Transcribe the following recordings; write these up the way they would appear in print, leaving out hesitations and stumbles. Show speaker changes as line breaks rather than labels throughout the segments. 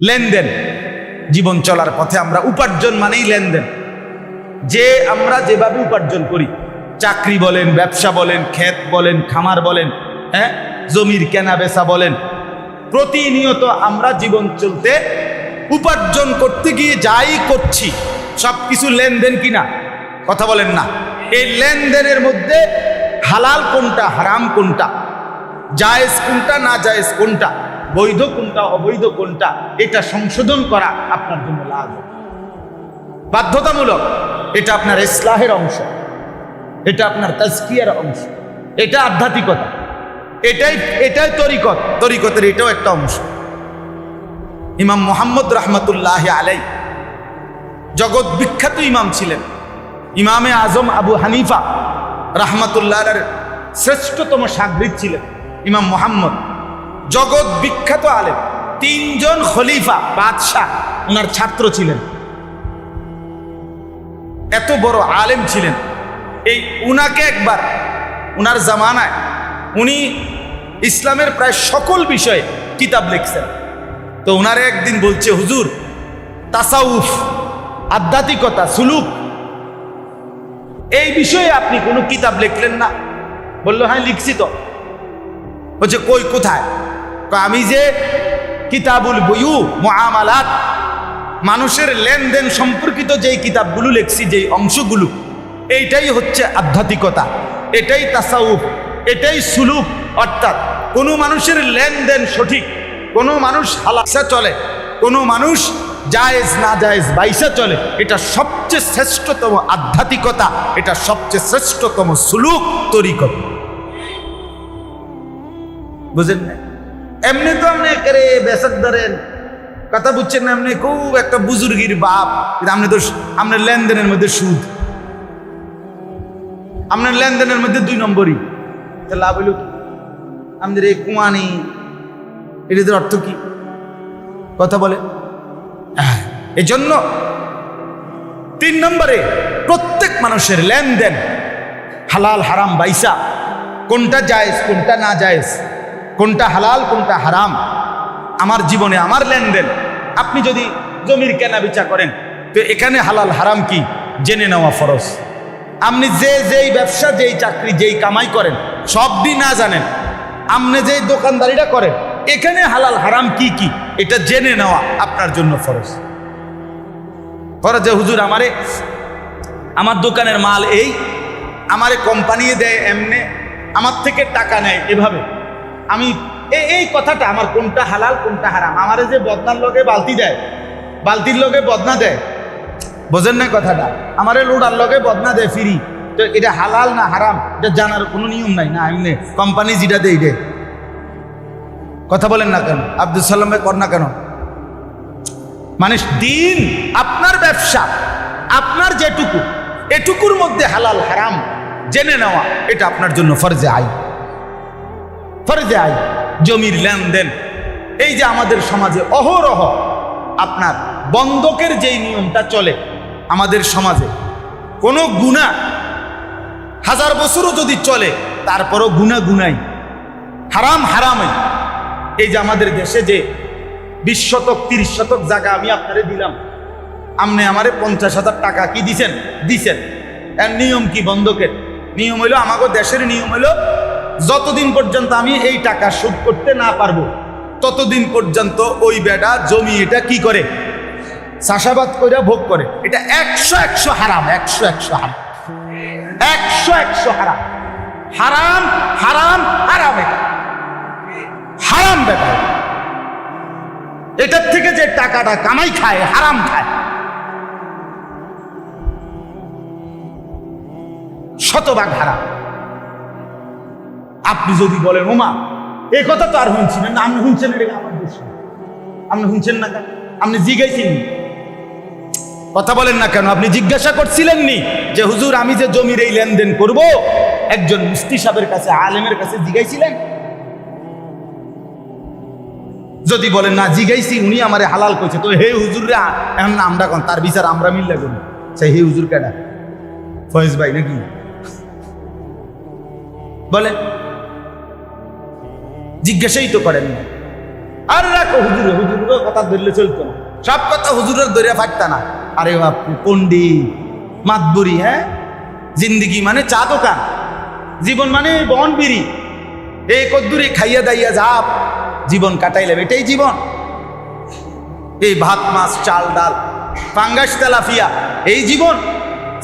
লেনদেন। জীবন চলার পথে আমরা উপার্জন মানেই লেনদেন। যে আমরা যেভাবে উপার্জন করি, চাকরি বলেন, ব্যবসা বলেন, ক্ষেত বলেন, খামার বলেন, হ্যাঁ, জমির কেনা বেচা বলেন, প্রতিনিয়ত আমরা জীবন চলতে উপার্জন করতে গিয়ে যাই করছি সবকিছু লেনদেন কিনা? কথা বলেন না। এই লেনদেনের মধ্যে হালাল কোনটা, হারাম কোনটা, জায়েজ কোনটা, না জায়েজ কোনটা, বৈধ কোনটা, অবৈধ কোনটা, এটা সংশোধন করা আপনার জন্য লাভ, বাধ্যতামূলক। এটা আপনার ইসলাহের অংশ, এটা আপনার তাজকিয়ার অংশ, এটা আধ্যাত্মিকতা, এটাই তরিকত, তরিকতের এটাও একটা অংশ। ইমাম মুহাম্মদ রহমতুল্লাহ আলাই জগৎ বিখ্যাত ইমাম ছিলেন। ইমামে আজম আবু হানিফা রহমতুল্লাহর শ্রেষ্ঠতম শাগরিদ ছিলেন ইমাম মুহাম্মদ, জগৎ বিখ্যাত আলেম। 3 জন খলিফা বাদশাহ ওনার ছাত্র ছিলেন, এত বড় আলেম ছিলেন। এই উনাকে একবার উনার জামানায় উনি ইসলামের প্রায় সকল বিষয়ে কিতাব লিখছেন। তো উনারে একদিন বলছে, হুজুর, তাসাউফ, আধ্যাত্মিকতা, সুলুক, এই বিষয়ে আপনি কোনো কিতাব লিখলেন না? বললো, হ্যাঁ লিখছি তো। বলছে, কই, কোথায়? আমি যে কিতাবুল বুয়ু মুআমালাত, মানুষের লেনদেন সম্পর্কিত যেই কিতাবগুলো লিখছি, যেই অংশগুলো, এইটাই হচ্ছে আধ্যাত্মিকতা, এটাই তাসাউফ, এটাই সুলুক। অর্থাৎ কোনো মানুষের লেনদেন সঠিক, কোনো মানুষ হালাসা চলে, কোনো মানুষ জায়েজ না জায়েজ বাইসা চলে, এটা সবচেয়ে শ্রেষ্ঠতম আধ্যাত্মিকতা, এটা সবচেয়ে শ্রেষ্ঠতম সুলুক, তরিকত। বুঝেন না? এমনি তো আপনি করে বেসাক ধরেন, কথা বুঝছেন না? এমনি খুব একটা বুজুর্গির বাপ, আপনি তো আপনার লেনদেনের মধ্যে সুদ, আপনার লেনদেনের মধ্যে 2 নম্বরই, লাভ হইল কি? আমাদের এই কুয়ানি, এটাদের অর্থ কি? কথা বলে। এই জন্য 3 নম্বরে প্রত্যেক মানুষের লেনদেন, হালাল হারাম বাইসা, কোনটা জায়েজ কোনটা না জায়েজ, কোনটা হালাল কোনটা হারাম, আমার জীবনে আমার লেনদেন। আপনি যদি জমির কেনা বেচা করেন, তো এখানে হালাল হারাম কি জেনে নেওয়া ফরজ। আপনি যেই ব্যবসা, যেই চাকরি, যেই কামাই করেন, সবই না জানেন, আপনি যেই দোকানদারিটা করেন, এখানে হালাল হারাম কি কি, এটা জেনে নেওয়া আপনার জন্য ফরজ। ফরজ যে হুজুর আমার দোকানের মাল এই, আমারে কোম্পানি দেয় এমনে, আমার থেকে টাকা নেয় এভাবে, আমি এই কথাটা, আমার কোনটা হালাল কোনটা হারাম, আমারে যে বদনার লগে বালতি দেয়, বালতির লগে বদনা দেয়, বোঝেন না কথাটা, আমারে লোডার লগে বদনা দেয় ফ্রি, তো এটা হালাল না হারাম এটা জানার কোনো নিয়ম নাই না? এমনি কোম্পানি যেটা দেয় দেয়। কথা বলেন না কেন? আব্দুল সালাম ভাই কর না কেন? মানে দিন, আপনার ব্যবসা, আপনার যেটুকু, এটুকুর মধ্যে হালাল হারাম জেনে নেওয়া, এটা আপনার জন্য ফরজে আইন, ফরজে আইন। জমির লেনদেন, এই যে আমাদের সমাজে অহরহ আপনার বন্ধকের যেই নিয়মটা চলে আমাদের সমাজে, কোনো গুনাহ 1000 বছরও যদি চলে, তারপরও গুনাই, হারাম হারামই। এই যে আমাদের দেশে যে 20 শতক 30 শতক জায়গা আমি আপনারে দিলাম, আপনি আমারে 50,000 টাকা কি দিছেন? এর নিয়ম কি? বন্ধকের নিয়ম হইল, আমাকে দেশের নিয়ম হইল, যতদিন পর্যন্ত আমি এই টাকা শোধ করতে না পারবো, ততদিন পর্যন্ত ওই বেটা জমি এটা কি করে? চাষাবাদ করে ভোগ করে। এটা 100 হারাম, 100 হারাম, 100 হারাম, হারাম হারাম হারাম, এটা হারাম ব্যাপার। এটার থেকে যে টাকাটা কামাই খায়, হারাম খায়, শতভাগ হারাম। আপনি যদি বলেন, ওমা এই কথা তো আর শুনছিলেন না, আপনি শুনছেন, এটা আমার দোষ, আপনি শুনছেন না কেন? আপনি জিজ্ঞাসেন, কথা বলেন না কেন? আপনি জিজ্ঞাসা করছিলেন নি যে হুজুর আমি যে জমির এই লেনদেন করব, একজন মুফতি সাহেবের কাছে, আলেমের কাছে জিজ্ঞাসিলেন? যদি বলেন না জিজ্ঞাসি, উনি আমারে হালাল কইছে, তো হে হুজুর রে এখন আমরা কোন, তার বিচার আমরা মিললে করি, সেই হে হুজুর কেডা? ফয়েজ ভাই নাকি? বলে জিজ্ঞাসাই তো করেন না। আর রাখো হুজুর, হুজুরের কথা ধরলে চলতো না, সব কথা হুজুরের ধরে ফাটতা না। আরে আপনি পণ্ডিত মাতবুরি, হ্যাঁ, জিন্দিগি মানে চা দোকান, জীবন মানে বন বিড়ি, এই কদ্দুরি খাইয়া দাইয়া যাব জীবন কাটাইলে, এটাই জীবন? এই ভাত মাছ চাল ডাল পাঙ্গাস তেলাফিয়া এই জীবন?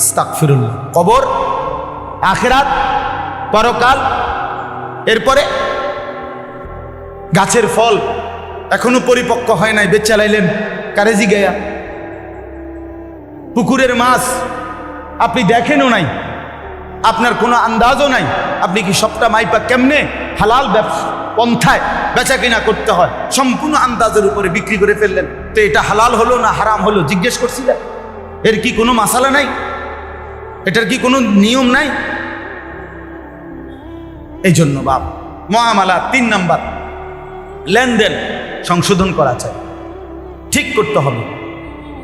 আস্তাগফিরুল্লাহ। কবর, আখিরাত, পরকাল, এরপরে গাছের ফল এখনো পরিপক্ক হয় নাই, বেচা লাইলেন কারে জিগায়া? পুকুরের মাছ আপনি দেখেনও নাই, আপনার কোনো আন্দাজও নাই, আপনি কি সবটা মাইপা কেমনে হালাল ব্যবসা পন্থায় বেচা কিনা করতে হয় সম্পূর্ণ আন্দাজের উপরে বিক্রি করে ফেললেন। তো এটা হালাল হলো না হারাম হলো জিজ্ঞেস করছিলেন? এর কি কোনো মাসালা নাই? এটার কি কোনো নিয়ম নাই? এই জন্য বাপ মুআমালা 3 নাম্বার, লেনদেন সংশোধন করা চাই, ঠিক করতে হবে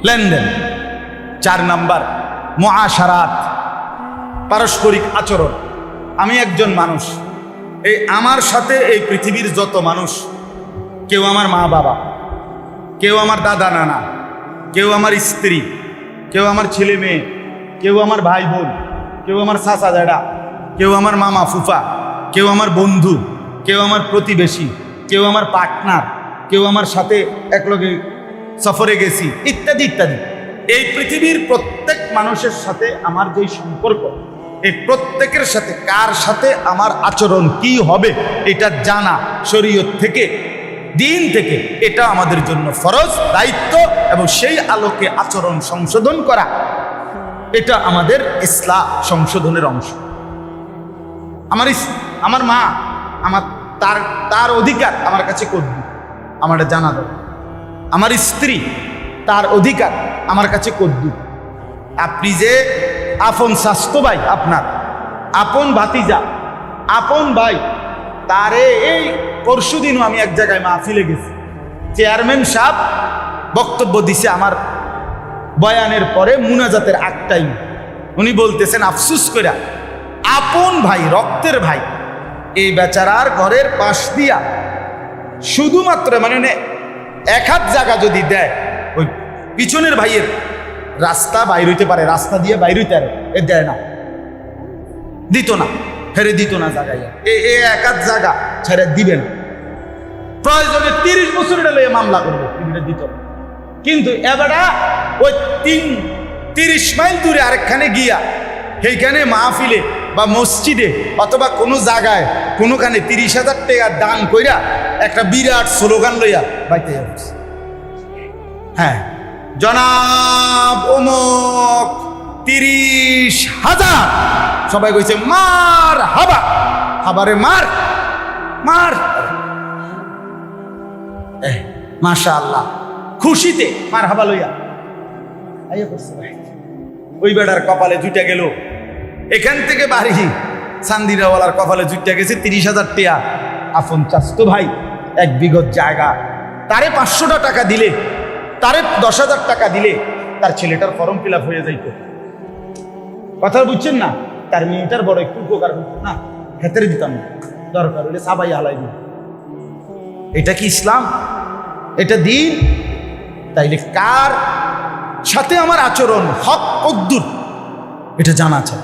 লেনদেন। 4 নাম্বার মুআশারাত, পারস্পরিক আচরণ। আমি একজন মানুষ, এই আমার সাথে এই পৃথিবীর যত মানুষ, কেউ আমার মা বাবা, কেউ আমার দাদা নানা, কেউ আমার স্ত্রী, কেউ আমার ছেলে মেয়ে, কেউ আমার ভাই বোন, কেউ আমার চাচা দাদা, কেউ আমার মামা ফুফা, কেউ আমার বন্ধু, কেউ আমার প্রতিবেশী, কেউ আমার পার্টনার, কেউ আমার সাথে একলগে সফরে গেছি, ইত্যাদি ইত্যাদি। এই পৃথিবীর প্রত্যেক মানুষের সাথে আমার যেই সম্পর্ক, এই প্রত্যেকের সাথে কার সাথে আমার আচরণ কি হবে এটা জানা শরীয়ত থেকে, দিন থেকে, এটা আমাদের জন্য ফরজ দায়িত্ব, এবং সেই আলোকে আচরণ সংশোধন করা এটা আমাদের ইসলাম সংশোধনের অংশ। আমার মা আমার তার অধিকার আমার কাছে করবে, আমার জানা দরকার। আমার স্ত্রী তার অধিকার আমার কাছে করবে। আপনি যে আপন স্বাস্থ্য ভাই, আপনার আপন ভাতিজা, আপন ভাই, তারে এই পরশুদিনও আমি এক জায়গায় মাহফিলে গেছি, চেয়ারম্যান সাহেব বক্তব্য দিছে আমার বয়ানের পরে মুনাজাতের আগ টাইম। উনি বলতেছেন আফসুস কইরা, আপন ভাই, রক্তের ভাই, এই বেচারার ঘরের পাশ দিয়া শুধুমাত্র মানে 1 হাত জায়গা যদি দেয়, ওই পিছনের ভাইয়ের রাস্তা বাইর হইতে পারে, রাস্তা দিয়ে বাইর হইতে পারে, এ দেয় না, দিত না, ফেরে দিত না জায়গায়, 1 হাত জায়গা ছেড়ে দিবে না। প্রয়োজনে 30 বছর এটা লইয়া মামলা করবে, দিত। কিন্তু এবারে ওই 30 মাইল দূরে আরেকখানে গিয়া সেইখানে মাহফিলে বা মসজিদে অথবা কোনো জায়গায় কোনোখানে 30,000 টাকা দান কইরা একটা বিরাট স্লোগান লইয়া বাইতে যাচ্ছে, হ্যাঁ, জনাব অমুক 30,000, সবাই কইছে মার হাবা, হাবারে মার মার, মাশাআল্লাহ, খুশিতে মার হাবা লইয়া আইয়া করছে। ওই বেটার কপালে জুটে গেল, এখান থেকে বাড়ি সান্দিরাওয়ালার কপালে জুটে গেছে 30,000 টাকা। আপন চাস্তো ভাই 1 বিঘত জায়গা, তারে 500 টাকা দিলে, তারে 10,000 টাকা দিলে তার ছেলেটার ফর্ম ফিল আপ হয়ে যাইত। কথা বুঝছেন না? তার মেয়েটার বড় একটু উপকার হতো না, হেতের দিতাম, দরকার হলে সাবাই হালাই দিত। এটা কি ইসলাম? এটা দিন? তাইলে কার সাথে আমার আচরণ, হক কদ্দুর, এটা জানা আছে,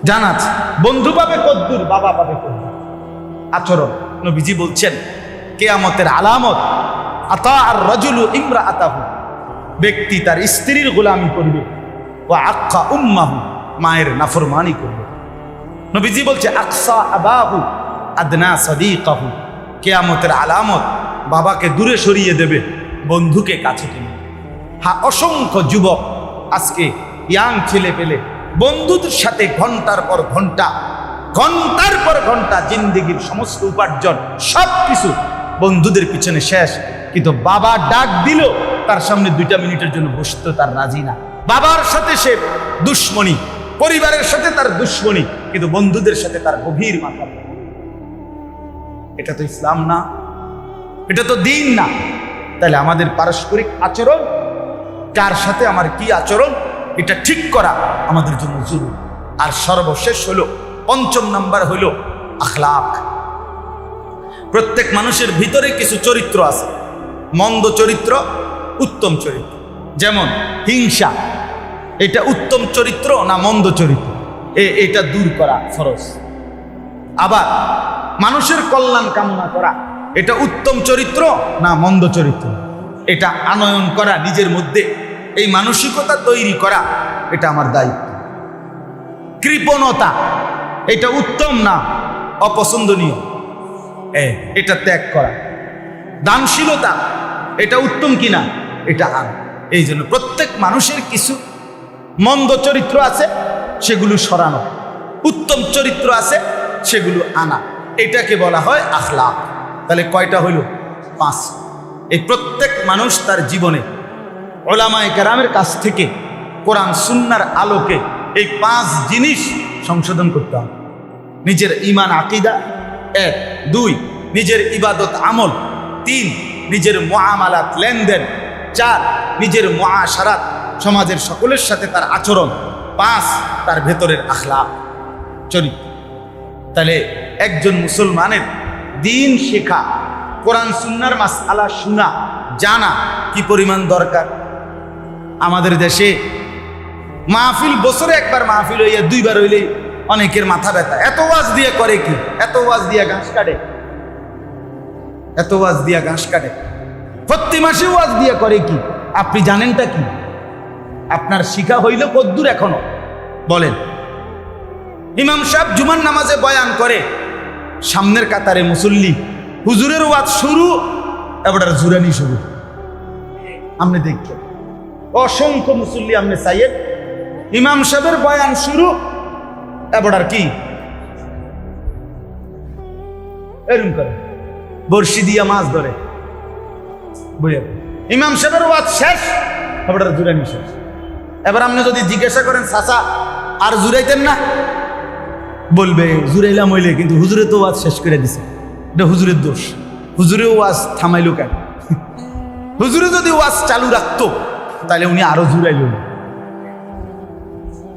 জানা আছে। বন্ধু পাবে কদ্দুর, বাবা পাবে কদ্দুর, আচরণ। নবীজি বলছেন কিয়ামতের আলামত আতা আর রাজুলু ইমরাআতাহু, ব্যক্তি তার স্ত্রীর গোলামি করবে, ওয়া আক্কা উম্মাহু, মায়ের নাফরমানি করবে। নবীজি বলছে আকসা আবাহু আদনা সাদিকাহু, কিয়ামতের আলামত বাবাকে দূরে সরিয়ে দেবে, বন্ধুকে কাছে টেনে। হ্যাঁ, অসংখ্য যুবক আজকে ইয়াং ছেলে পেলে বন্ধুদের সাথে ঘন্টার পর ঘন্টা, ঘন্টার পর ঘন্টা জিন্দেগির সমস্ত উপার্জন সবকিছু বন্ধুদের পিছনে শেষ। কিন্তু বাবা ডাক দিল, তার সামনে 2টা মিনিটের জন্য বসতে তার রাজি না। বাবার সাথে সে দুশ্মনী, পরিবারের সাথে তার দুশ্মনী, কিন্তু বন্ধুদের সাথে তার গভীর মাথা। এটা তো ইসলাম না, এটা তো দিন না। তাহলে আমাদের পারস্পরিক আচরণ, কার সাথে আমার কি আচরণ, এটা ঠিক করা আমাদের জন্য জরুরি। আর সর্বশেষ হলো 5ম নাম্বার হলো আখলাক। প্রত্যেক মানুষের ভিতরে কিছু চরিত্র আছে, মন্দ চরিত্র, উত্তম চরিত্র। যেমন হিংসা, এটা উত্তম চরিত্র না মন্দ চরিত্র, এটা দূর করা ফরজ। আবার মানুষের কল্যাণ কামনা করা, এটা উত্তম চরিত্র না মন্দ চরিত্র, এটা আনয়ন করা, নিজের মধ্যে এই মানসিকতা তৈরি করা, এটা আমার দায়িত্ব। কৃপণতা, এটা উত্তম না অপছন্দনীয়, এটা ত্যাগ করা। দানশীলতা, এটা উত্তম কিনা, এটা আনা। এই জন্য প্রত্যেক মানুষের কিছু মন্দ চরিত্র আছে, সেগুলো সরানো, উত্তম চরিত্র আছে, সেগুলো আনা। এটাকে বলা হয় আখলাক। তাহলে কয়টা হইল? 5। এই প্রত্যেক মানুষ তার জীবনে উলামায়ে কেরামের কাছ থেকে কোরআন সুন্নাহর আলোকে এই 5 জিনিস সংশোধন করতে হবে। নিজের ঈমান আকীদা 1, 2 নিজের ইবাদত আমল, 3 নিজের মুআমালাত লেনদেন, 4 নিজের মুআশারাত, সমাজের সকলের সাথে তার আচরণ, 5 তার ভেতরের আখলাক, চরিত্র। তাহলে একজন মুসলমানের দিন শেখা, কোরআন সুন্নাহর মাসআলা শোনা, জানা কি পরিমাণ দরকার। আমাদের দেশে মাহফিল, বছরে একবার মাহফিল হইয়া 2 বার হইলেই অনেকের মাথা ব্যথা। এত ওয়াজ দিয়ে করে কি? এত ওয়াজ দিয়া ঘাস কাটে, এত ওয়াজ দিয়া ঘাস কাটে। প্রতি মাসে ওয়াজ দিয়া করে কি? আপনি জানেনটা কি? আপনার শিখা হইল কদ্দুর এখনো? বলেন। ইমাম সাহেব জুমার নামাজে বয়ান করে, সামনের কাতারে মুসল্লি, হুজুরের ওয়াজ শুরু, এবার জুরানি শুরু। আপনি দেখছেন অসংখ্য মুসল্লি, আপনি চাইয়েন ইমাম সাহেবের বয়ান শুরু, এবার কি এরকম করে বর্ষি দিয়া মাছ ধরে। ইমাম সাহেবের ওয়াজ শেষ, এবার জুরানি শেষ। এবার আপনি যদি জিজ্ঞাসা করেন, চাচা আর জুরাইতেন না? বলবে জুরাইলাম হইলে, কিন্তু হুজুরে তো ওয়াজ শেষ করে দিছে, এটা হুজুরের দোষ। হুজুরে ওয়াজ থামাইলো কেন? হুজুরে যদি ওয়াজ চালু রাখতো তাহলে উনি আরো জুরাইল।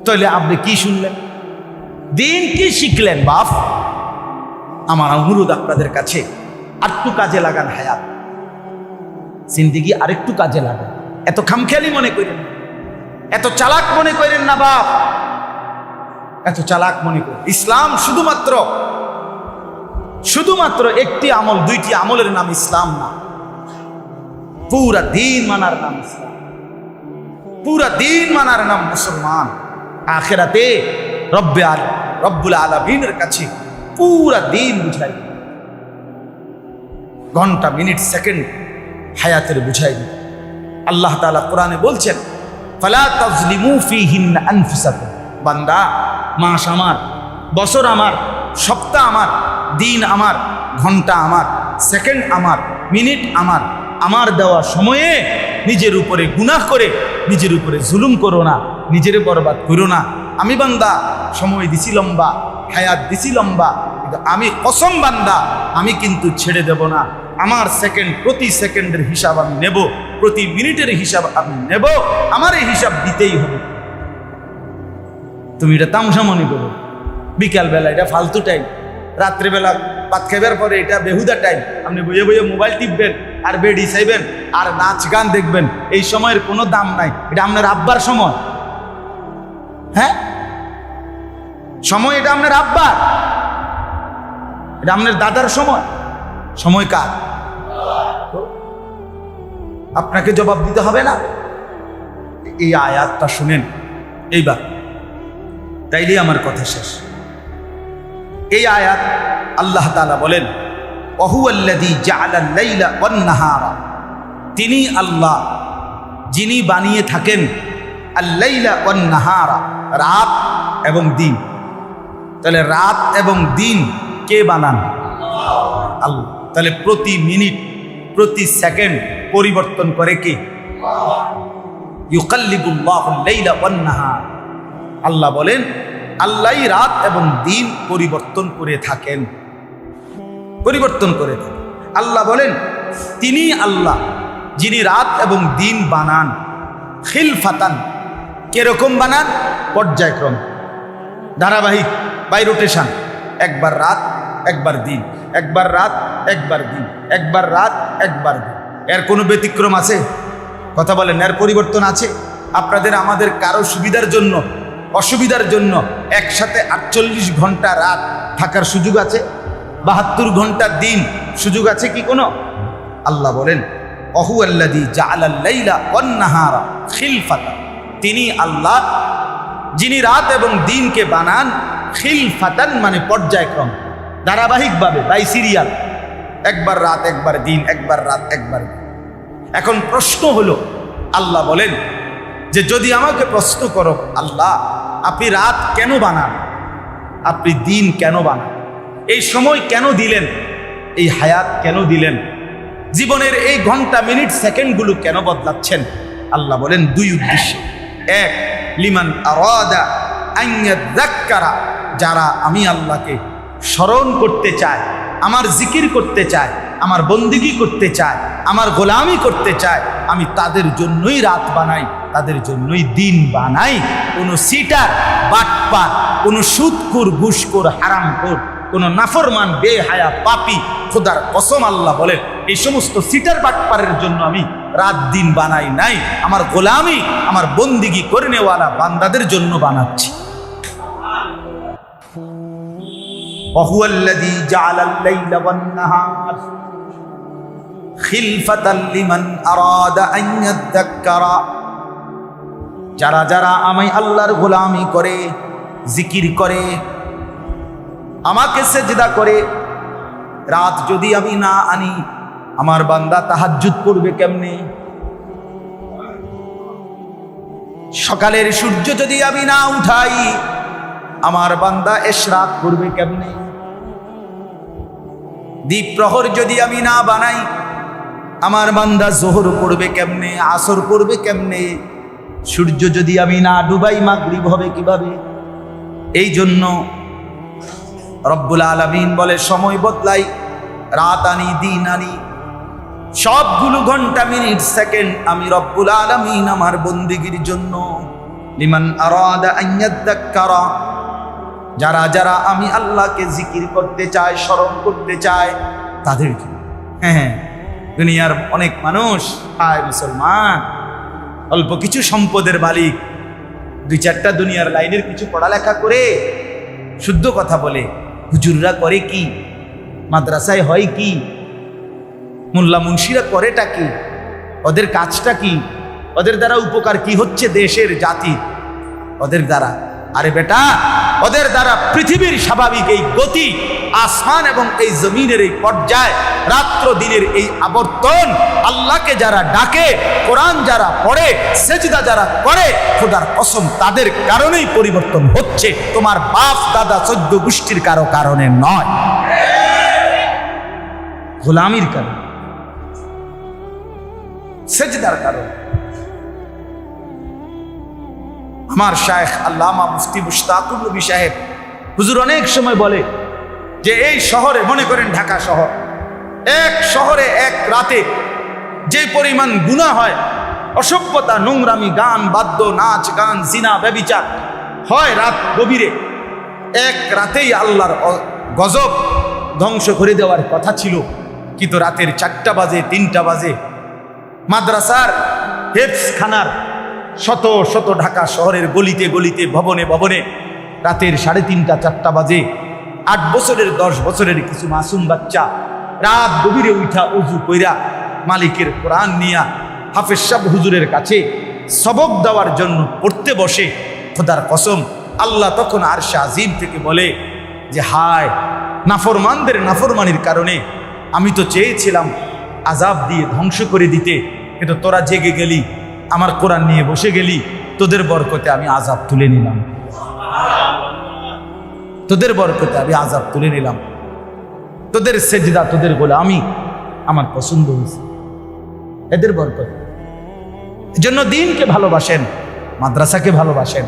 তাহলে আপনি কি শুনলেন? দিন কি শিখলেন? বাপ, আমার অনুরোধ আপনাদের কাছে, আরেকটু কাজে লাগান হায়াত, জিন্দেগি আরেকটু কাজে লাগান। এত খামখেয়ালি মনে করেন, এত চালাক মনে করেন না বাপ, এত চালাক মনে করেন। ইসলাম শুধুমাত্র একটি আমল, 2টি আমলের নাম ইসলাম না, পুরা দিন মানার নাম ইসলাম, পুরা দিন মানার নাম মুসলমান। আখিরাতে রব্বুল আলামিনের কাছে পুরা দিন বুঝাই, ঘন্টা মিনিট সেকেন্ড হায়াতের বুঝাই দিই। আল্লাহ তাআলা কোরআনে বলছেন, ফালা তাজলিমু ফীহিন্না আনফুসাকুম। বান্দা, মাস আমার, বছর আমার, সপ্তাহ আমার, দিন আমার, ঘন্টা আমার, সেকেন্ড আমার, মিনিট আমার, আমার দেওয়া সময়ে নিজের উপরে গুনাহ করে নিজের উপরে জুলুম করো না, নিজের বরবাদ করো না। আমি বান্দা সময় দিছি লম্বা, হায়াত দিছি লম্বা, কিন্তু আমি কসম বান্দা, আমি কিন্তু ছেড়ে দেব না। আমার প্রতি সেকেন্ডের হিসাব আমি নেব, প্রতি মিনিটের হিসাব আমি নেব, আমার এই হিসাব দিতেই হবে। তুমি এটা তামসা মনে করো, বিকালবেলা এটা ফালতু টাইম, রাত্রেবেলা ভাত খাইবার পরে এটা বেহুদা টাইম, আপনি বইয়ে বইয়ে মোবাইল টিপবেন আর বেডি চাইবেন আর নাচ গান দেখবেন। এই সময়ের কোনো দাম নাই। এটা আপনার আব্বার সময়, হ্যাঁ সময়, এটা আপনার আব্বার, এটা আপনার দাদার সময়। সময় কার? আপনাকে জবাব দিতে হবে না? এই আয়াতটা শুনেন এইবার, তাইলেই আমার কথা শেষ। এই আয়াত আল্লাহ তাআলা বলেন, ওয়াহুয়াল্লাযী জাআলাল লাইলা ওয়ান নাহারা, তিনি আল্লাহ যিনি বানিয়ে থাকেন আল লাইলা ওয়ান নাহারা, রাত এবং দিন। তাহলে রাত এবং দিন কে বানান? আল্লাহ। তাহলে প্রতি মিনিট, প্রতি সেকেন্ড পরিবর্তন করে কে? ইউকাল্লিবুল্লাহুল লাইলা ওয়ান নাহার। আল্লাহ বলেন, আল্লাহই রাত এবং দিন পরিবর্তন করে থাকেন, পরিবর্তন করে থাকেন। আল্লাহ বলেন, তিনি আল্লাহ যিনি রাত এবং দিন বানান, খিলফাতান, কিরকম বানান? পর্যায়ক্রম, ধারাবাহিক, বাই রোটেশন। একবার রাত, একবার দিন, একবার রাত, একবার দিন, একবার রাত, একবার দিন। এর কোনো ব্যতিক্রম আছে? কথা বলেন, এর পরিবর্তন আছে? আপনাদের আমাদের কারো সুবিধার জন্য, অসুবিধার জন্য একসাথে 48 ঘন্টা রাত থাকার সুযোগ আছে? 72 ঘন্টা দিন সুযোগ আছে কি কোনো? আল্লাহ বলেন অহু আল্লাযী জাআলাল লাইলা ওয়ান নাহারা খিলফাতা, তিনি আল্লাহ যিনি রাত এবং দিনকে বানান খিলফাতান মানে পর্যায়ক্রম, ধারাবাহিকভাবে, বাই সিরিয়াল, একবার রাত একবার দিন, একবার রাত একবার দিন। এখন প্রশ্ন হলো, আল্লাহ বলেন যে যদি আমাকে প্রশ্ন করো আল্লাহ আপনি রাত কেন বানান, আপনি দিন কেন বানান, এই সময় কেন দিলেন, এই হায়াত কেন দিলেন, জীবনের এই ঘন্টা মিনিট সেকেন্ডগুলো কেন বদলাচ্ছেন? আল্লাহ বলেন দুই উদ্দেশ্যে। এক, লিমান আরাদা আন ইয়াযাক্কারা, যারা আমি আল্লাহকে স্মরণ করতে চায়, আমার জিকির করতে চায়, আমার বন্দিগি করতে চায়, আমার গোলামি করতে চায়, আমি তাদের জন্যই রাত বানাই, তাদের জন্যই দিন বানাই। কোনো সিটার, বাটপার, কোনো সুদখোর, ঘুষখোর, হারামখোর, কোনো নাফরমান, বেহায়া, পাপী, খোদার কসম আল্লাহ বলেন এই সমস্ত সিটার বাটপারের জন্য আমি রাত দিন বানাই নাই, আমার গোলামি, আমার বন্দিগি করে নেওয়ালা বান্দাদের জন্য বানাচ্ছি। وهو الذي جعل الليل والنهار خلفة لمن أراد أن يذكر, যারা যারা আমি আল্লাহর গোলামি করে, জিকির করে, আমাকে সেজদা করে, রাত যদি আমি না আনি আমার বান্দা তাহাজ্জুদ করবে কেমনে? সকালের সূর্য যদি আমি না উঠাই আমার বান্দা ইশরাক করবে কেমনে? দ্বীপ প্রহর যদি আমি না বানাই আমার বান্দা যোহর পড়বে কেমনে, আসর পড়বে কেমনে? সূর্য যদি আমি না ডুবাই মাগরিব হবে কিভাবে? এই জন্য রব্বুল আলামিন বলে সময় বদলাই, রাত আনি, দিন আনি, সবগুলো ঘন্টা মিনিট সেকেন্ড আমি রব্বুল আলামিন আমার বন্দিগির জন্য। লিমান আরাদা আন ইয়াযাক্কারা, যারা যারা আমি আল্লাহকে জিকির করতে চায়, স্মরণ করতে চায় তাদের জন্য। হ্যাঁ, দুনিয়ার অনেক মানুষ হায় মুসলমান, অল্প কিছু সম্পদের মালিক, দুই চারটা দুনিয়ার লাইনের কিছু পড়ালেখা করে শুদ্ধ কথা বলে, হুজুররা করে কি, মাদ্রাসায় হয় কি, মোল্লা মুন্সিরা করেটা কি, ওদের কাজটা কি, ওদের দ্বারা উপকার কি হচ্ছে দেশের, জাতির, ওদের দ্বারা? আরে বেটা, ওদের দ্বারা পৃথিবীর স্বাভাবিক এই গতি, আসমান এবং এই জমিনের এই পর্যায়, রাত্র দিনের এই আবর্তন, আল্লাহকে যারা ডাকে, কোরআন যারা পড়ে, সেজদা যারা করে, খোদার কসম তাদের কারণেই পরিবর্তন হচ্ছে, তোমার বাপ দাদা 14 গোষ্ঠীর কারো কারণে নয়, গোলামির কারণে, সেজদার কারণে। আমার শায়েখ আল্লামা মুফতি মুশতাকুর নবী সাহেব হুজুর অনেক সময় বলে যে এই শহরে, মনে করেন ঢাকা শহর, এক শহরে এক রাতে যে পরিমাণ গুনাহ হয়, অসভ্যতা, নোংরামি, গান, বাদ্য, নাচ গান, জিনা, ব্যভিচার হয় রাত গভীরে, এক রাতেই আল্লাহর গজব ধ্বংস করে দেওয়ার কথা ছিল, কিন্তু রাতের 4টা বাজে, 3টা বাজে, মাদ্রাসার হেফজখানার শত শত ঢাকা শহরের গলিতে গলিতে, ভবনে ভবনে রাতের 3:30, 4টা বাজে 8 বছরের 10 বছরের কিছু মাসুম বাচ্চা রাত গভীরে উঠা উজু কইরা মালিকের কোরআন নিয়া হাফেজ সাহেব হুজুরের কাছে সবক দেওয়ার জন্য পড়তে বসে। খোদার কসম আল্লাহ তখন আরশে আজিম থেকে বলে যে হায়, নাফরমানদের নাফরমানির কারণে আমি তো চেয়েছিলাম আযাব দিয়ে ধ্বংস করে দিতে, কিন্তু তোরা জেগে গেলি, আমার কোরআন নিয়ে বসে গেলি, তোদের বরকতে আমি আযাব তুলে নিলাম, তোদের বরকতে আমি আযাব তুলে নিলাম, তোদের সেজদা, তোদের গোলামি আমার পছন্দ হয়েছে, এদের বরকত। এজন্য দিনকে ভালোবাসেন, মাদ্রাসাকে ভালোবাসেন,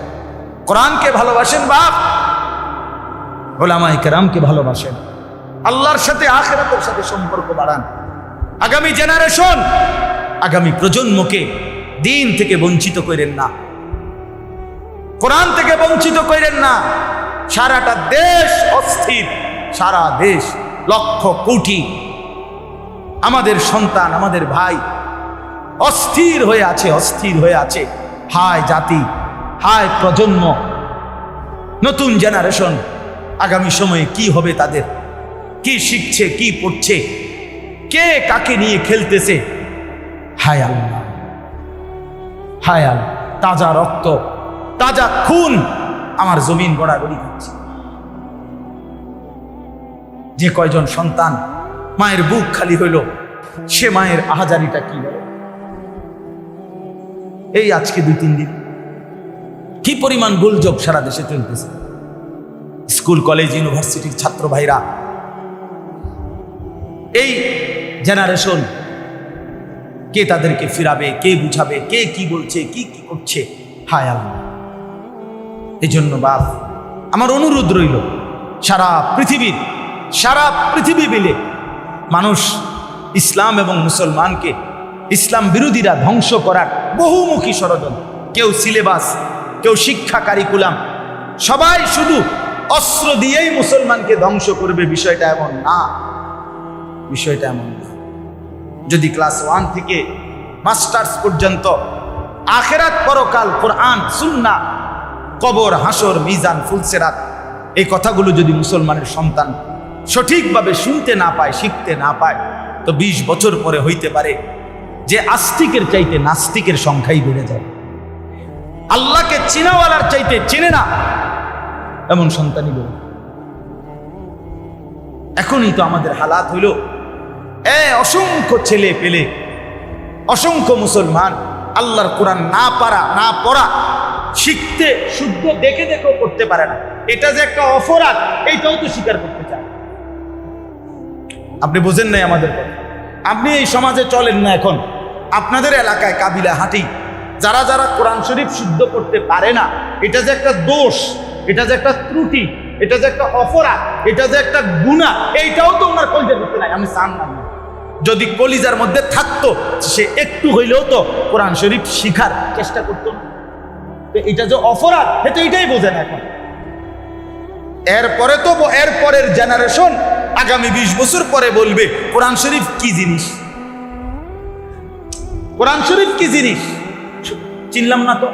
কোরআনকে ভালোবাসেন, বাপ উলামায়ে কেরামকে ভালোবাসেন, আল্লাহর সাথে আখিরাতের সাথে সম্পর্ক বাড়ান। আগামী জেনারেশন, আগামী প্রজন্মকে দিন থেকে বঞ্চিত করেন না, কোরআন থেকে বঞ্চিত করেন না। সারাটা দেশ অস্থির, সারা দেশ লক্ষ কোটি আমাদের সন্তান, আমাদের ভাই অস্থির হয়ে আছে, অস্থির হয়ে আছে। হায় জাতি, হায় প্রজন্ম, নতুন জেনারেশন, আগামী সময়ে কি হবে তাদের, কি শিখছে, কি পড়ছে, কে কাকে নিয়ে খেলতেছে। হায় আল্লাহ, হায় আল্লাহ, তাজা রক্ত, তাজা খুন আমার জমিন গড়াগড়ি করছে। যে কয়জন সন্তান মায়ের বুক খালি হইল, সে মায়ের আহাজারিটা কি বলে। এই আজকে 2-3 দিন কি পরিমাণ গোলযোগ সারা দেশে চলতেছে। স্কুল কলেজ ইউনিভার্সিটির ছাত্র ভাইরা, এই জেনারেশন, কে তাদেরকে ফিরাবে, কে বুঝাবে, কে কি বলছে, কি কি করছে। হায় আল্লাহ, এই জন্য বাপ আমার অনুরোধ রইল, সারা পৃথিবী মিলে মানুষ ইসলাম এবং মুসলমানকে, ইসলাম বিরোধীরা ধ্বংস করার বহুমুখী ষড়যন্ত্র, কেউ সিলেবাস, কেউ শিক্ষা কারিকুলাম, সবাই শুধু অস্ত্র দিয়েই মুসলমানকে ধ্বংস করবে, বিষয়টা এমন না, বিষয়টা এমন না। যদি ক্লাস 1 থেকে মাস্টার্স পর্যন্ত আখেরাত, পরকাল, কোরআন, সুন্নাহ, কবর, হাসর, মিজান, ফুলসেরাত, এই কথাগুলো যদি মুসলমানের সন্তান সঠিকভাবে শুনতে না পায়, শিখতে না পায়, তো 20 বছর পরে হইতে পারে যে আস্তিকের চাইতে নাস্তিকের সংখ্যাই বেড়ে যায়। আল্লাহকে চিনাওয়ালার চাইতে চেনে না এমন সন্তানই বেড়ে। এখনই তো আমাদের হালাত হইল, অসংখ্য ছেলে পেলে, অসংখ্য মুসলমান আল্লাহর কোরআন না পারা, না পড়া, শিখতে শুদ্ধ দেখে দেখেও করতে পারে না। এটা যে একটা অপরাধ, এইটাও তো স্বীকার করতে চায়। আপনি বোঝেন নাই আমাদের কথা। আপনি এই সমাজে চলেন না, এখন আপনাদের এলাকায় কাবিলা হাঁটি, যারা যারা কোরআন শরীফ শুদ্ধ করতে পারে না, এটা যে একটা দোষ, এটা যে একটা ত্রুটি, এটা যে একটা অপরাধ, এটা যে একটা গুনাহ, এইটাও তো ওনার কলিজার ভিতরে নাই। আমি চান না, যদি কলিজার মধ্যে থাকতো সে একটু হইলেও তো কোরআন শরীফ শিখার চেষ্টা করতো না। এটা যে অপরাধ, এটা এটাই বোঝে না এখন। এরপরে তো এরপরের জেনারেশন আগামী 20 বছর পরে বলবে কোরআন শরীফ কি জিনিস, কোরআন শরীফ কি জিনিস চিনলাম না তো।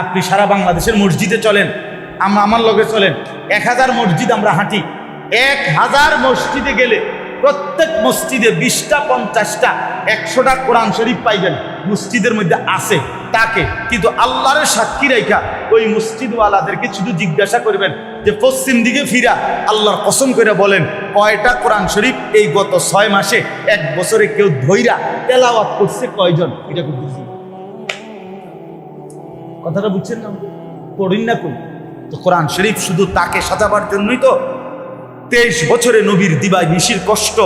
আপনি সারা বাংলাদেশের মসজিদে চলেন, আমার লগে চলেন, 1000 মসজিদ আমরা হাঁটি, 1000 মসজিদে গেলে প্রত্যেক মসজিদে 20টা, 50টা, 100টা কোরআন শরীফ পাইবেন মসজিদের মধ্যে আছে তাকে। কিন্তু আল্লাহর সাক্ষী রেখা ওই মসজিদওয়ালাদেরকে শুধু জিজ্ঞাসা করবেন যে পশ্চিম দিকে ফিরা আল্লাহর কসম করে বলেন কয়টা কোরআন শরীফ এই গত 6 মাসে 1 বছরে কেউ ধইরা তেলাওয়াত করছে কয়জন, এটা খুব বুঝি। কথাটা বুঝছেন না? পড়িন না কই তো কোরআন শরীফ শুধু তাকে সাজাবার জন্যই তো 23 বছরে নবীর দিবাই নিশির কষ্ট,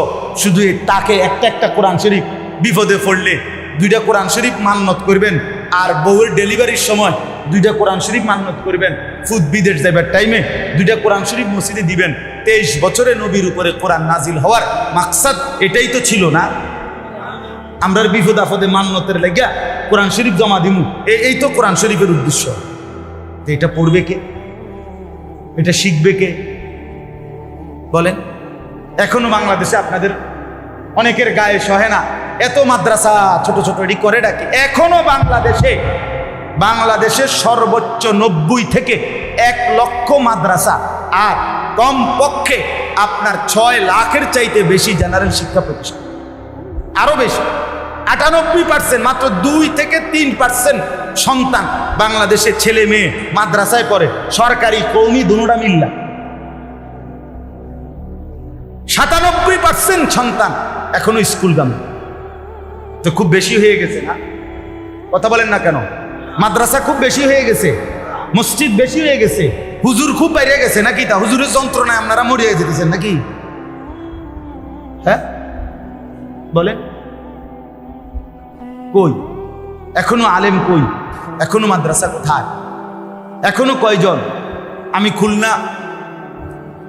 শুধু তাকে একটা কোরআন শরীফ বিপদে পড়লে 2টা কোরআন শরীফ মান্নত করবেন, আর বউয়ের ডেলিভারির সময় 2টা কোরআন শরীফ মান্নত করবেন, ফুদ বিদেশ যাবার টাইমে 2টা কোরআন শরীফ মসজিদে দিবেন। 23 বছরে নবীর উপরে কোরআন নাজিল হওয়ার মাকসাদ এটাই তো ছিল না? আমরা বিপদ আপদে মান্নতের লাগিয়া কোরআন শরীফ জমা দিমু, এই তো কোরআন শরীফের উদ্দেশ্য। এটা পড়বে কে? এটা শিখবে কে বলেন? এখনো বাংলাদেশে আপনাদের অনেকের গায়ে সহে না, এত মাদ্রাসা ছোট ছোট এটি করে ডাকে। এখনো বাংলাদেশের সর্বোচ্চ 90 থেকে 1 লক্ষ মাদ্রাসা, আর কমপক্ষে আপনার 6 লাখের চাইতে বেশি জেনারেল শিক্ষা প্রতিষ্ঠান, আরো বেশি। 98%, মাত্র 2 থেকে 3% সন্তান বাংলাদেশে ছেলে মেয়ে মাদ্রাসায় পড়ে, সরকারি কওমি দুটোটা মিল্লা। 97% সন্তান এখনো স্কুলগামী। তো খুব বেশি হয়ে গেছে না? কথা বলেন না কেন? মাদ্রাসা খুব বেশি হয়ে গেছে, মসজিদ বেশি হয়ে গেছে, হুজুর খুব বাইরে গেছে নাকি? তা হুজুরের যন্ত্রণায় আপনারা মরিয়ে যেতেছেন নাকি? হ্যাঁ বলেন, কই এখনো আলেম, কই এখনো মাদ্রাসা কোথায়? এখনো কয়জন? আমি খুলনা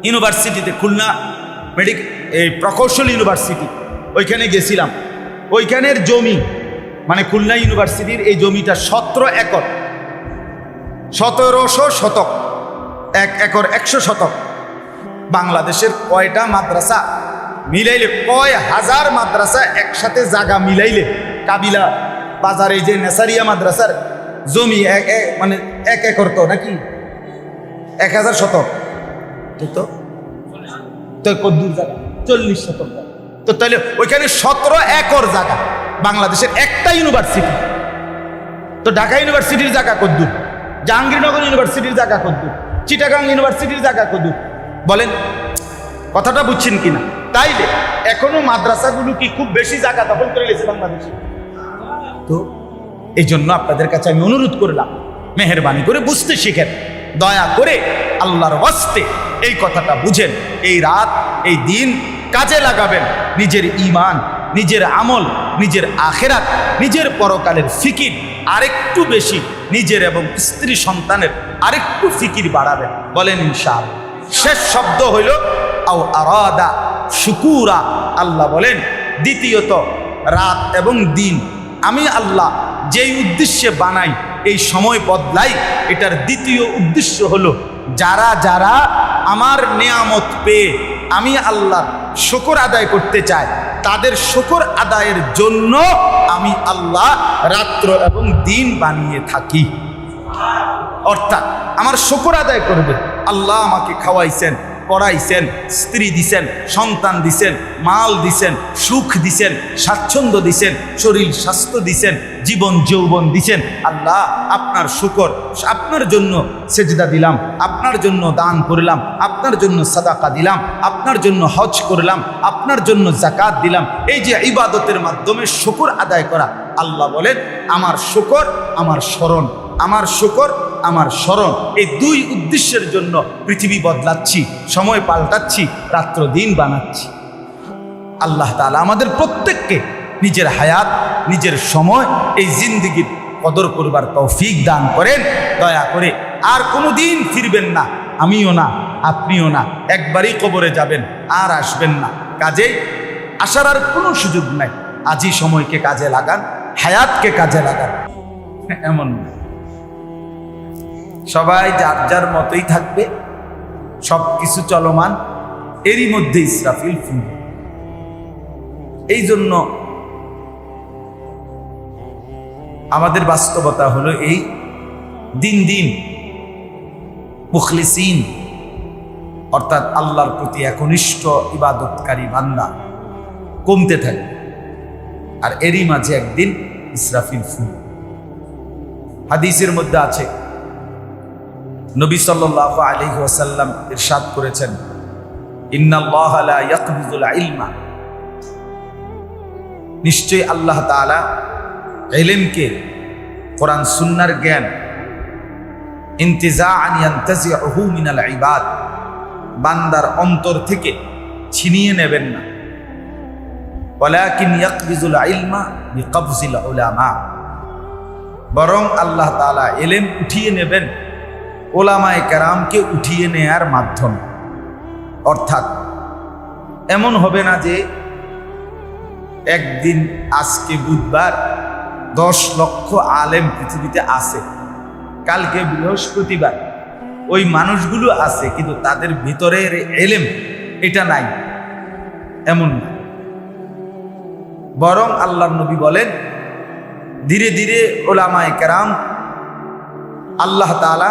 ইউনিভার্সিটিতে, খুলনা প্রকৌশল ইউনিভার্সিটি, ওইখানে গেছিলাম। ওইখানের জমি, মানে খুলনা ইউনিভার্সিটির এই জমিটা 17 একর, 1700 শতক, 1 একর 100 শতক। বাংলাদেশের কয়টা মাদ্রাসা মিলাইলে, কয় হাজার মাদ্রাসা একসাথে জায়গা মিলাইলে, কাবিলা বাজারে যে নেসারিয়া মাদ্রাসার জমি মানে 1 একর তো নাকি 1000 শতক, ঠিক তো? তো কদ্দুর জায়গা 40 শতক। তো তাহলে ওইখানে 17 একর জায়গা, বাংলাদেশের একটা ইউনিভার্সিটি। তো ঢাকা ইউনিভার্সিটির জায়গা কদ্দুর, জাহাঙ্গীরনগর ইউনিভার্সিটির জায়গা কদ্দুর, চিটাগাং ইউনিভার্সিটির জায়গা কদ্দুর, বলেন কথাটা বুঝছেন কিনা? তাইলে এখনো মাদ্রাসাগুলো কি খুব বেশি জায়গা দখল করে নিয়েছে বাংলাদেশে? তো এই জন্য আপনাদের কাছে আমি অনুরোধ করলাম, মেহেরবানি করে বুঝতে শিখেন, দয়া করে আল্লাহর ওয়াস্তে এই কথাটা বুঝেন। এই রাত, এই দিন কাজে লাগাবেন, নিজের ঈমান, নিজের আমল, নিজের আখেরাত, নিজের পরকালের ফিকির আরেকটু বেশি, নিজের এবং স্ত্রী সন্তানের আরেকটু ফিকির বাড়াবেন। বলেন ইনশাআল্লাহ। শেষ শব্দ হইল আও আরাদা শুকুরা। আল্লাহ বলেন দ্বিতীয়ত, রাত এবং দিন আমি আল্লাহ যেই উদ্দেশ্যে বানাই, এই সময় বদলাই, এটার দ্বিতীয় উদ্দেশ্য হলো যারা যারা আমার নেয়ামত পেয়ে আমি আল্লাহ শুকর আদায় করতে চায়, তাদের শুকর আদায়ের জন্য আমি আল্লাহ রাত্র এবং দিন বানিয়ে থাকি। অর্থাৎ আমার শুকর আদায় করবে, আল্লাহ আমাকে খাওয়াইছেন, পড়াইছেন, স্ত্রী দিছেন, সন্তান দিছেন, মাল দিছেন, সুখ দিছেন, স্বাচ্ছন্দ্য দিছেন, শরীর স্বাস্থ্য দিছেন, জীবন যৌবন দিছেন। আল্লাহ আপনার শুকর, আপনার জন্য সেজদা দিলাম, আপনার জন্য দান করলাম, আপনার জন্য সাদাকা দিলাম, আপনার জন্য হজ করলাম, আপনার জন্য যাকাত দিলাম। এই যে ইবাদতের মাধ্যমে শুকর আদায় করা, আল্লাহ বলেন আমার শুকর, আমার স্মরণ, আমার শুকর, আমার স্মরণ, এই দুই উদ্দেশ্যের জন্য পৃথিবী বদলাচ্ছি, সময় পাল্টাচ্ছি, রাত্র দিন বানাচ্ছি। আল্লাহ তাআলা আমাদের প্রত্যেককে নিজের হায়াত, নিজের সময়, এই জিন্দেগির কদর করবার তৌফিক দান করেন। দয়া করে আর কোনো দিন ফিরবেন না, আমিও না, আপনিও না, একবারই কবরে যাবেন, আর আসবেন না। কাজে আসার আর কোনো সুযোগ নাই। আজই সময়কে কাজে লাগান, হায়াতকে কাজে লাগান। এমন না সবাই যার যার মতোই থাকবে, সব কিছু চলমান, এরই মধ্যে ইসরাফিল ফুল। এই জন্য আমাদের বাস্তবতা হলো এই, দিন দিন মুখলিসিন অর্থাৎ আল্লাহর প্রতি একনিষ্ঠ ইবাদতকারী বান্দা কমতে থাকে, আর এরই মাঝে একদিন ইসরাফিল ফুল। হাদিসের মধ্যে আছে, নবী সাল্লাল্লাহু আলাইহি ওয়াসাল্লাম ইরশাদ করেছেন, ইন্নাল্লাহা লা ইয়াকবিজুল ইলমা, নিশ্চয়ই আল্লাহ তাআলা ইলমকে, কোরআন সুন্নাহর জ্ঞান, ইনতিজাআন ইয়ানতাজিউহু মিনাল ইবাদ, বান্দার অন্তর থেকে ছিনিয়ে নেবেন না। ওয়ালাকিন ইয়াকবিজুল ইলমা বিকবজিল উলামা, বরং আল্লাহ তাআলা ইলম উঠিয়ে নেবেন ওলামায়ে কেরামকে উঠিয়ে নেয়ার মাধ্যমে। অর্থাৎ এমন হবে না যে একদিন, আজকে বুধবার 10 লক্ষ আলেম পৃথিবীতে আছে, কালকে বৃহস্পতিবার ওই মানুষগুলো আছে, কিন্তু তাদের ভিতরের ইলম এটা নাই, এমন না। বরং আল্লাহর নবী বলেন, ধীরে ধীরে ওলামায়ে কেরাম আল্লাহ তাআলা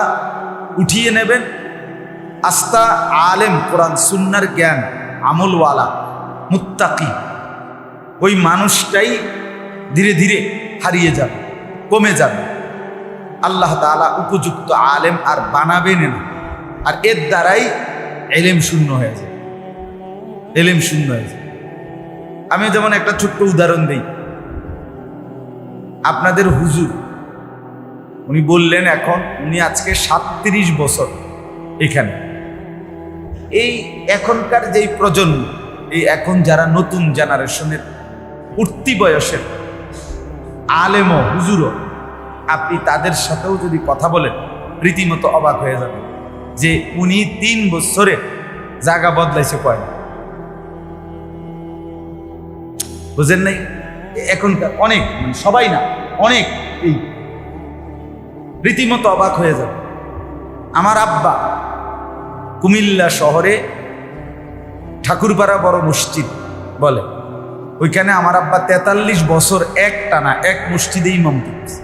উঠিয়ে নেবেন। আস্তা আলেম, কোরআন সুন্নাহর জ্ঞান, আমলওয়ালা, মুত্তাকি, ওই মানুষটাই ধীরে ধীরে হারিয়ে যাবে, কমে যাবে। আল্লাহ তাআলা উপযুক্ত আলেম আর বানাবেন না, আর এর দ্বারাই ইলম শূন্য হয়ে যায়, ইলম শূন্য হয়ে যায়। আমি যেমন একটা ছোট্ট উদাহরণ দিই। আপনাদের হুজুর উনি বললেন, এখন উনি আজকে 37 বছর এখানে। এই এখনকার যেই প্রজন্ম, এই এখন যারা নতুন জেনারেশনের উঠতি বয়সের আলেম ও হুজুরও, আপনি তাদের সাথেও যদি কথা বলেন রীতিমতো অবাক হয়ে যাবেন যে উনি 3 বছরে জায়গা বদলাইছে কয়, বুঝেন নাই? এখনকার অনেক, সবাই না, অনেক, এই রীতিমতো অবাক হয়ে যাবে। আমার আব্বা কুমিল্লা শহরে ঠাকুরপাড়া বড় মসজিদ বলে, ওইখানে আমার আব্বা 43 বছর এক টানা এক মসজিদে ইমাম দিচ্ছে।